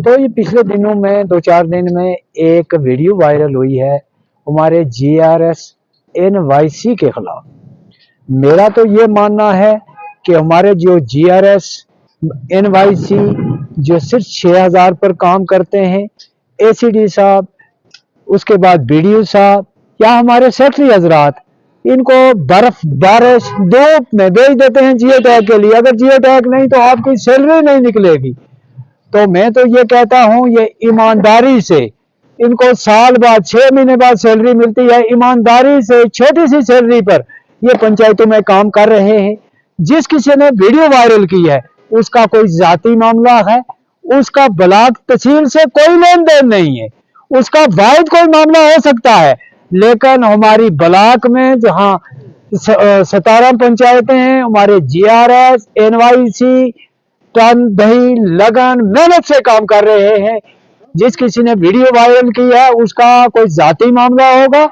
تو ये पिछले दिनों में 2-4 दिन में एक वीडियो वायरल हुई है हमारे GRS NYC के खिलाफ। मेरा तो ये मानना है कि हमारे जो GRS NYC जो सिर्फ 6000 पर काम करते हैं, ACD साहब, उसके बाद BDO साहब या हमारे सेक्रेटरी हजरात, इनको बर्फ बारिश धूप में भेज देते हैं जियो टैग के लिए। अगर जियो टैग नहीं तो आपकी सैलरी नहीं निकलेगी। तो मैं तो ये कहता हूँ ये ईमानदारी से इनको साल बाद 6 महीने बाद सैलरी मिलती है, ईमानदारी से छोटी सी सैलरी पर ये पंचायतों में काम कर रहे हैं। जिस किसी ने वीडियो वायरल की है उसका कोई जाती मामला है, उसका ब्लॉक तहसील से कोई लेन देन नहीं है, उसका वाहिद कोई मामला हो सकता है, लेकिन हमारी ब्लॉक में जहाँ 17 पंचायतें हैं, हमारे GRS NYC तन दही लगन मेहनत से काम कर रहे हैं। जिस किसी ने वीडियो वायरल की है उसका कोई जाती मामला होगा।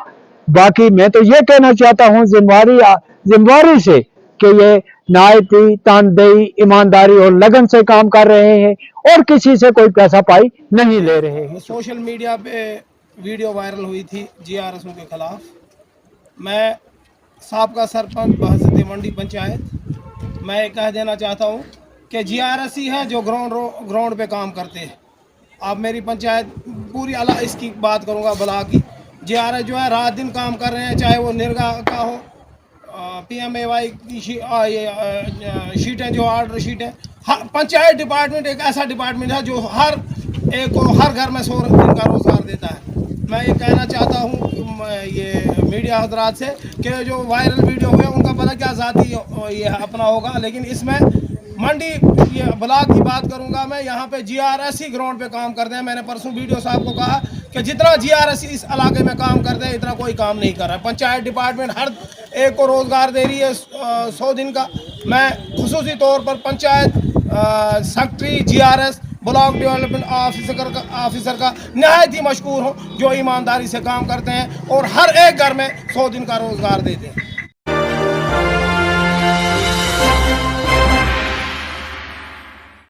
बाकी मैं तो ये कहना चाहता हूँ जिम्मेवारी से कि ये नायती तनदेही ईमानदारी और लगन से काम कर रहे हैं और किसी से कोई पैसा पाई नहीं ले रहे हैं। सोशल मीडिया पे वीडियो वायरल हुई थी GRS के खिलाफ। मैं साबका सरपंच बहसती मंडी पंचायत, मैं कह देना चाहता हूँ कि GRS ही है जो ग्राउंड पे काम करते हैं। आप मेरी पंचायत पूरी अला इसकी बात करूँगा ब्लॉक की, GRS जो है रात दिन काम कर रहे हैं, चाहे वो निर्गा का हो, PMAY की शीटें जो ऑर्डर शीट है। पंचायत डिपार्टमेंट एक ऐसा डिपार्टमेंट है जो हर एक को हर घर में 100 दिन का रोजगार देता है। मैं ये कहना चाहता हूँ ये मीडिया हजरात से कि जो वायरल वीडियो हुए उनका पता क्या जाती ये अपना होगा, लेकिन इसमें मंडी ये ब्लॉक की बात करूंगा मैं, यहाँ पे GRS ही ग्राउंड पे काम करते हैं। मैंने परसों वीडियो साहब को कहा कि जितना GRS इस इलाके में काम करते हैं इतना कोई काम नहीं कर रहा है। पंचायत डिपार्टमेंट हर एक को रोजगार दे रही है 100 दिन का। मैं खुसूसी तौर पर panchayat secretary GRS block development officer का नहायत ही मशकूर हूँ जो ईमानदारी से काम करते हैं और हर एक घर में 100 दिन का रोजगार देते हैं।